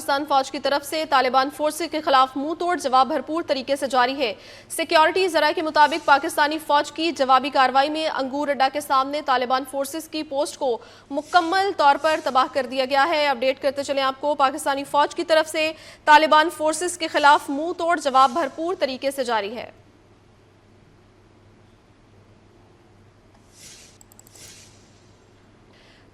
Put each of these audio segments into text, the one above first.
پاکستان فوج کی طرف سے طالبان فورسز کے خلاف منہ توڑ جواب بھرپور طریقے سے جاری ہے۔ سیکیورٹی ذرائع کے مطابق پاکستانی فوج کی جوابی کارروائی میں انگور اڈا کے سامنے طالبان فورسز کی پوسٹ کو مکمل طور پر تباہ کر دیا گیا ہے۔ اپڈیٹ کرتے چلیں آپ کو، پاکستانی فوج کی طرف سے طالبان فورسز کے خلاف منہ توڑ جواب بھرپور طریقے سے جاری ہے۔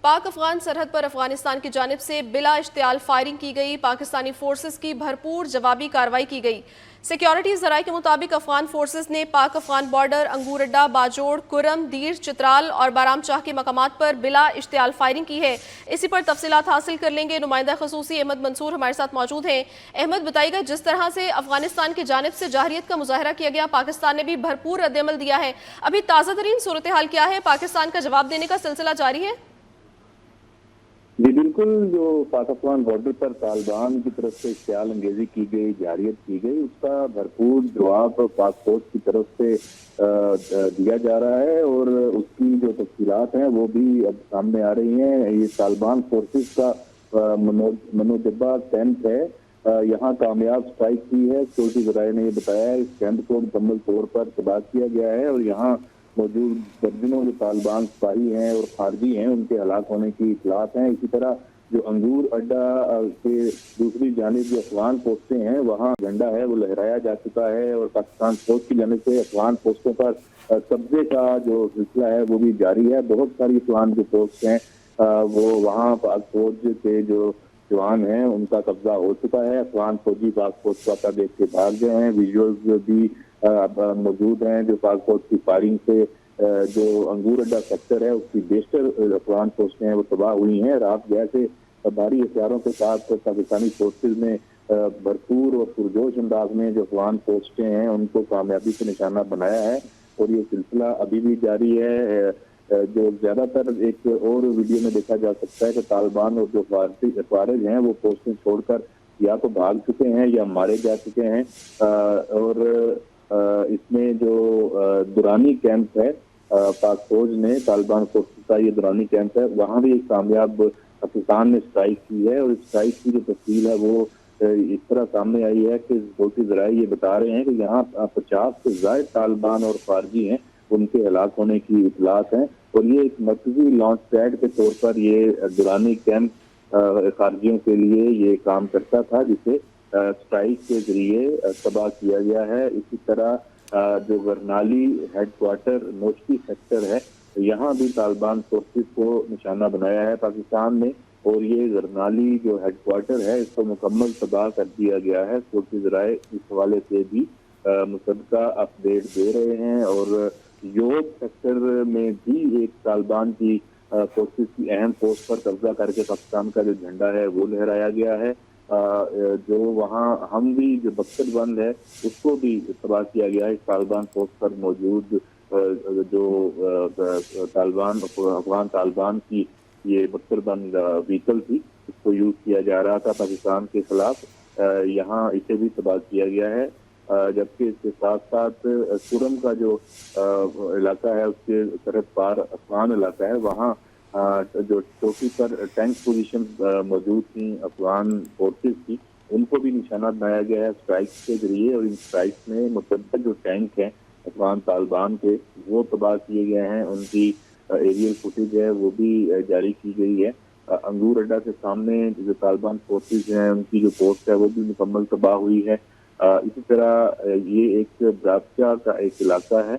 پاک افغان سرحد پر افغانستان کی جانب سے بلا اشتعال فائرنگ کی گئی، پاکستانی فورسز کی بھرپور جوابی کارروائی کی گئی۔ سیکیورٹی ذرائع کے مطابق افغان فورسز نے پاک افغان بارڈر، انگور اڈا، باجوڑ، کرم، دیر، چترال اور بارام چاہ کے مقامات پر بلا اشتعال فائرنگ کی ہے۔ اسی پر تفصیلات حاصل کر لیں گے، نمائندہ خصوصی احمد منصور ہمارے ساتھ موجود ہیں۔ احمد، بتائیے گا جس طرح سے افغانستان کی جانب سے جارحیت کا مظاہرہ کیا گیا، پاکستان نے بھی بھرپور رد عمل دیا ہے، ابھی تازہ ترین صورتحال کیا ہے؟ پاکستان کا جواب دینے کا سلسلہ جاری ہے؟ جی بالکل، جو پاک افغان بارڈر پر طالبان کی طرف سے اشتعال انگیزی کی گئی، جارحیت کی گئی، اس کا بھرپور جواب پاک فوج کی طرف سے دیا جا رہا ہے اور اس کی جو تفصیلات ہیں وہ بھی اب سامنے آ رہی ہیں۔ یہ طالبان فورسز کا منوجبہ کیمپ ہے، یہاں کامیاب اسٹرائک کی ہے۔ سیکورٹی ذرائع نے یہ بتایا ہے اس کیمپ کو مکمل طور پر تباہ کیا گیا ہے اور یہاں موجود درجنوں جو طالبان سپاہی ہیں اور خارجی ہیں ان کے ہلاک ہونے کی اطلاعات ہیں۔ اسی طرح جو انگور اڈا کے دوسری جانب جو افغان پوسٹیں ہیں وہاں جھنڈا ہے وہ لہرایا جا چکا ہے اور پاکستان فوج کی جانب سے افغان پوسٹوں پر قبضے کا جو سلسلہ ہے وہ بھی جاری ہے۔ بہت ساری افغان جو پوسٹ ہیں وہ وہاں پاک فوج کے جو جوان ہیں ان کا قبضہ ہو چکا ہے۔ افغان فوجی پاک فوج کا دیکھ کے بھاگ گئے ہیں۔ ویژولز بھی موجود ہیں جو پاک فوج کی فائرنگ سے جو انگور اڈا سیکٹر ہے اس کی بیشتر افغان پوسٹیں ہیں وہ تباہ ہوئی ہیں۔ رات گئے سے بھاری ہتھیاروں کے ساتھ پاکستانی فورسز نے بھرپور اور پرجوش انداز میں جو افغان پوسٹیں ہیں ان کو کامیابی سے نشانہ بنایا ہے اور یہ سلسلہ ابھی بھی جاری ہے۔ جو زیادہ تر ایک اور ویڈیو میں دیکھا جا سکتا ہے کہ طالبان اور جو فارغ ہیں وہ پوسٹیں چھوڑ کر یا تو بھاگ چکے ہیں یا مارے جا چکے ہیں اور اس میں جو دورانی کیمپ ہے پاک فوج نے طالبان فورسز کا یہ دورانی کیمپ ہے وہاں بھی ایک کامیاب پاکستان نے اسٹرائک کی ہے اور اس اسٹرائک کی جو تفصیل ہے وہ اس طرح سامنے آئی ہے کہ سیکورٹی ذرائع یہ بتا رہے ہیں کہ یہاں 50 سے زائد طالبان اور خارجی ہیں ان کے ہلاک ہونے کی اطلاعات ہیں اور یہ ایک مرکزی لانچ پیڈ کے طور پر یہ دورانی کیمپ خارجیوں کے لیے یہ کام کرتا تھا جسے اسٹرائک کے ذریعے تباہ کیا گیا ہے۔ اسی طرح جو گرنالی ہیڈ کوارٹر نوشکی سیکٹر ہے یہاں بھی طالبان فورسز کو نشانہ بنایا ہے پاکستان نے اور یہ گرنالی جو ہیڈ کوارٹر ہے اس کو مکمل تباہ کر دیا گیا ہے۔ سیکورٹی ذرائع اس حوالے سے بھی مصدقہ اپڈیٹ دے رہے ہیں اور یوب سیکٹر میں بھی ایک طالبان کی فورسز کی اہم پوسٹ پر قبضہ کر کے پاکستان کا جو جھنڈا ہے وہ لہرایا گیا ہے۔ جو وہاں ہم بھی جو بختر بند ہے اس کو بھی تباہ کیا گیا ہے۔ طالبان فورس پر موجود جو افغان طالبان کی یہ بختر بند وہیکل تھی اس کو یوز کیا جا رہا تھا پاکستان کے خلاف، یہاں اسے بھی تباہ کیا گیا ہے۔ جبکہ اس کے ساتھ ساتھ کرم کا جو علاقہ ہے اس کے سرحد پار افغان علاقہ ہے وہاں جو چوکی پر ٹینک پوزیشن موجود تھیں افغان فورسز کی ان کو بھی نشانہ بنایا گیا ہے اسٹرائک کے ذریعے اور ان اسٹرائک میں متعدد جو ٹینک ہیں افغان طالبان کے وہ تباہ کیے گئے ہیں، ان کی ایریل فوٹیج ہے وہ بھی جاری کی گئی ہے۔ انگور اڈا کے سامنے جو طالبان فورسز ہیں ان کی جو پوسٹ ہے وہ بھی مکمل تباہ ہوئی ہے۔ اسی طرح یہ ایک برابچہ کا ایک علاقہ ہے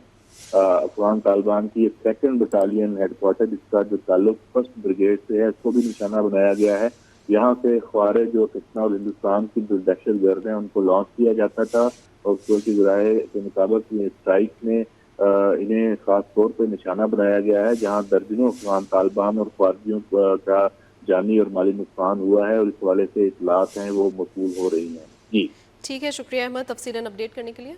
افغان طالبان کی ایک 2nd بٹالین ہیڈ کوارٹر جس کا جو تعلق 1st بریگیڈ سے ہے اس کو بھی نشانہ بنایا گیا ہے۔ یہاں سے خوارج جو پاکستان اور ہندوستان کی جو دہشت گرد ہیں ان کو لانچ کیا جاتا تھا اور سیکورٹی ذرائع کے مطابق یہ اسٹرائک میں انہیں خاص طور پہ نشانہ بنایا گیا ہے جہاں درجنوں افغان طالبان اور خارجیوں کا جانی اور مالی نقصان ہوا ہے اور اس حوالے سے اطلاعات ہیں وہ موصول ہو رہی ہیں۔ جی ٹھیک ہے، شکریہ احمد تفصیلاً اپڈیٹ کرنے کے لیے۔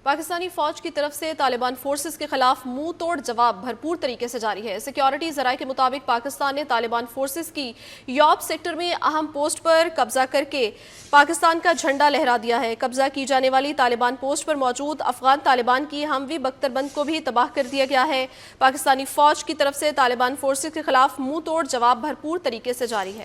پاکستانی فوج کی طرف سے طالبان فورسز کے خلاف منہ توڑ جواب بھرپور طریقے سے جاری ہے۔ سیکیورٹی ذرائع کے مطابق پاکستان نے طالبان فورسز کی یوب سیکٹر میں اہم پوسٹ پر قبضہ کر کے پاکستان کا جھنڈا لہرا دیا ہے۔ قبضہ کی جانے والی طالبان پوسٹ پر موجود افغان طالبان کی ہموی بختر بند کو بھی تباہ کر دیا گیا ہے۔ پاکستانی فوج کی طرف سے طالبان فورسز کے خلاف منہ توڑ جواب بھرپور طریقے سے جاری ہے۔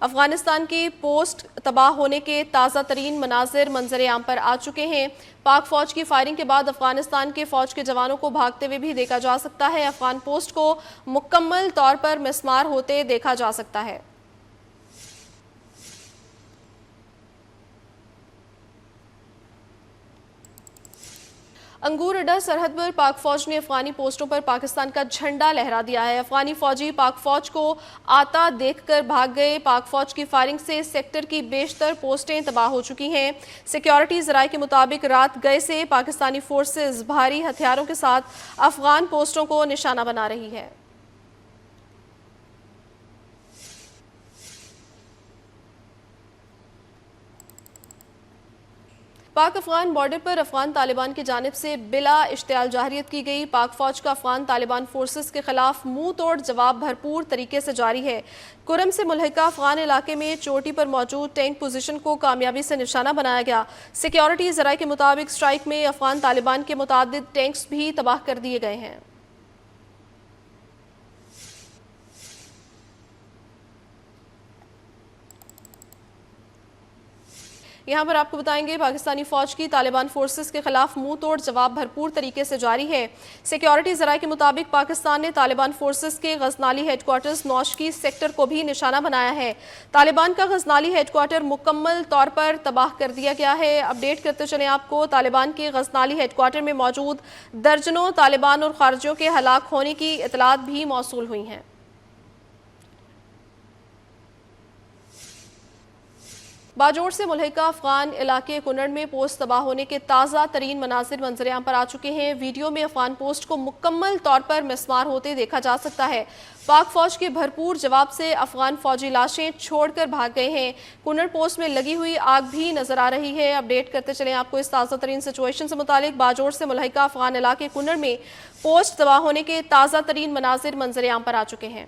افغانستان کی پوسٹ تباہ ہونے کے تازہ ترین مناظر منظر عام پر آ چکے ہیں۔ پاک فوج کی فائرنگ کے بعد افغانستان کے فوج کے جوانوں کو بھاگتے ہوئے بھی دیکھا جا سکتا ہے۔ افغان پوسٹ کو مکمل طور پر مسمار ہوتے دیکھا جا سکتا ہے۔ انگور اڈا سرحد پر پاک فوج نے افغانی پوسٹوں پر پاکستان کا جھنڈا لہرا دیا ہے۔ افغانی فوجی پاک فوج کو آتا دیکھ کر بھاگ گئے۔ پاک فوج کی فائرنگ سے سیکٹر کی بیشتر پوسٹیں تباہ ہو چکی ہیں۔ سیکیورٹی ذرائع کے مطابق رات گئے سے پاکستانی فورسز بھاری ہتھیاروں کے ساتھ افغان پوسٹوں کو نشانہ بنا رہی ہے۔ پاک افغان بارڈر پر افغان طالبان کی جانب سے بلا اشتعال جارحیت کی گئی۔ پاک فوج کا افغان طالبان فورسز کے خلاف منہ توڑ جواب بھرپور طریقے سے جاری ہے۔ کرم سے ملحقہ افغان علاقے میں چوٹی پر موجود ٹینک پوزیشن کو کامیابی سے نشانہ بنایا گیا۔ سیکیورٹی ذرائع کے مطابق اسٹرائیک میں افغان طالبان کے متعدد ٹینکس بھی تباہ کر دیے گئے ہیں۔ یہاں پر آپ کو بتائیں گے پاکستانی فوج کی طالبان فورسز کے خلاف منہ توڑ جواب بھرپور طریقے سے جاری ہے۔ سیکیورٹی ذرائع کے مطابق پاکستان نے طالبان فورسز کے Ghaznali head quarters Noshki sector کو بھی نشانہ بنایا ہے۔ طالبان کا غزنالی ہیڈ کوارٹر مکمل طور پر تباہ کر دیا گیا ہے۔ اپڈیٹ کرتے چلیں آپ کو، طالبان کے غزنالی ہیڈ کوارٹر میں موجود درجنوں طالبان اور خارجیوں کے ہلاک ہونے کی اطلاعات بھی موصول ہوئی ہیں۔ باجوڑ سے ملحقہ افغان علاقے کنڑ میں پوسٹ تباہ ہونے کے تازہ ترین مناظر منظر عام پر آ چکے ہیں۔ ویڈیو میں افغان پوسٹ کو مکمل طور پر مسمار ہوتے دیکھا جا سکتا ہے۔ پاک فوج کے بھرپور جواب سے افغان فوجی لاشیں چھوڑ کر بھاگ گئے ہیں۔ کنڑ پوسٹ میں لگی ہوئی آگ بھی نظر آ رہی ہے۔ اپڈیٹ کرتے چلیں آپ کو اس تازہ ترین سچویشن سے متعلق۔ باجوڑ سے ملحقہ افغان علاقے کنڑ میں پوسٹ تباہ ہونے کے تازہ ترین مناظر منظر عام پر آ چکے ہیں۔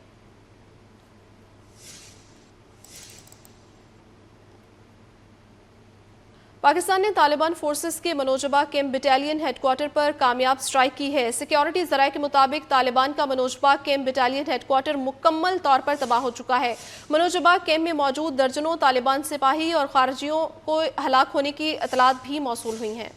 پاکستان نے طالبان فورسز کے منوجبہ کیمپ بٹالین ہیڈ کوارٹر پر کامیاب سٹرائک کی ہے۔ سیکیورٹی ذرائع کے مطابق طالبان کا منوجبہ کیمپ بٹالین ہیڈ کوارٹر مکمل طور پر تباہ ہو چکا ہے۔ منوجبہ کیمپ میں موجود درجنوں طالبان سپاہی اور خارجیوں کو ہلاک ہونے کی اطلاعات بھی موصول ہوئی ہیں۔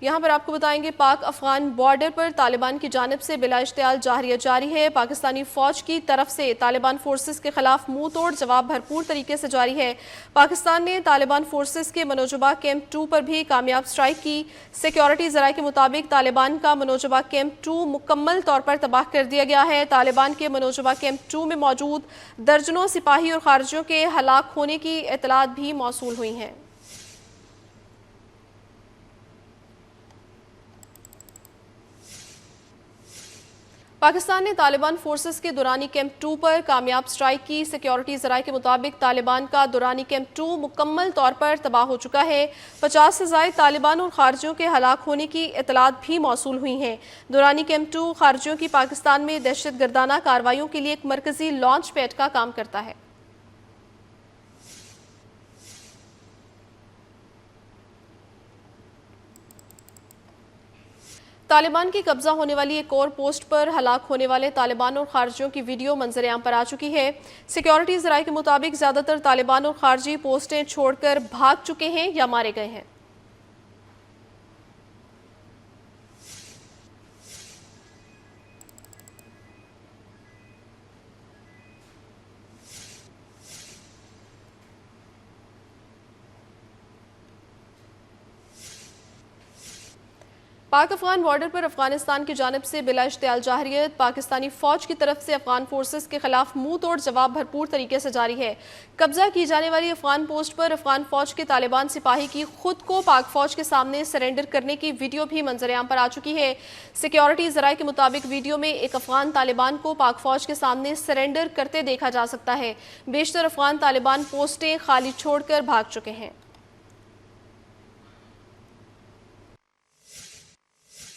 یہاں پر آپ کو بتائیں گے پاک افغان بارڈر پر طالبان کی جانب سے بلا اشتعال جارحیت جاری ہے۔ پاکستانی فوج کی طرف سے طالبان فورسز کے خلاف منہ توڑ جواب بھرپور طریقے سے جاری ہے۔ پاکستان نے طالبان فورسز کے منوجبہ کیمپ 2 پر بھی کامیاب سٹرائک کی۔ سیکیورٹی ذرائع کے مطابق طالبان کا منوجبہ کیمپ 2 مکمل طور پر تباہ کر دیا گیا ہے۔ طالبان کے منوجبہ کیمپ 2 میں موجود درجنوں سپاہی اور خارجیوں کے ہلاک ہونے کی اطلاعات بھی موصول ہوئی ہیں۔ پاکستان نے طالبان فورسز کے دورانی کیمپ 2 پر کامیاب سٹرائک کی۔ سیکیورٹی ذرائع کے مطابق طالبان کا دورانی کیمپ 2 مکمل طور پر تباہ ہو چکا ہے۔ 50 سے زائد طالبان اور خارجیوں کے ہلاک ہونے کی اطلاعات بھی موصول ہوئی ہیں۔ دورانی کیمپ 2 خارجیوں کی پاکستان میں دہشت گردانہ کارروائیوں کے لیے ایک مرکزی لانچ پیڈ کا کام کرتا ہے۔ طالبان کی قبضہ ہونے والی ایک اور پوسٹ پر ہلاک ہونے والے طالبان اور خارجیوں کی ویڈیو منظر عام پر آ چکی ہے۔ سیکیورٹی ذرائع کے مطابق زیادہ تر طالبان اور خارجی پوسٹیں چھوڑ کر بھاگ چکے ہیں یا مارے گئے ہیں۔ پاک افغان بارڈر پر افغانستان کی جانب سے بلا اشتعال جارحیت پاکستانی فوج کی طرف سے افغان فورسز کے خلاف منہ توڑ جواب بھرپور طریقے سے جاری ہے۔ قبضہ کی جانے والی افغان پوسٹ پر افغان فوج کے طالبان سپاہی کی خود کو پاک فوج کے سامنے سرنڈر کرنے کی ویڈیو بھی منظر عام پر آ چکی ہے۔ سیکیورٹی ذرائع کے مطابق ویڈیو میں ایک افغان طالبان کو پاک فوج کے سامنے سرنڈر کرتے دیکھا جا سکتا ہے۔ بیشتر افغان طالبان پوسٹیں خالی چھوڑ کر بھاگ چکے ہیں۔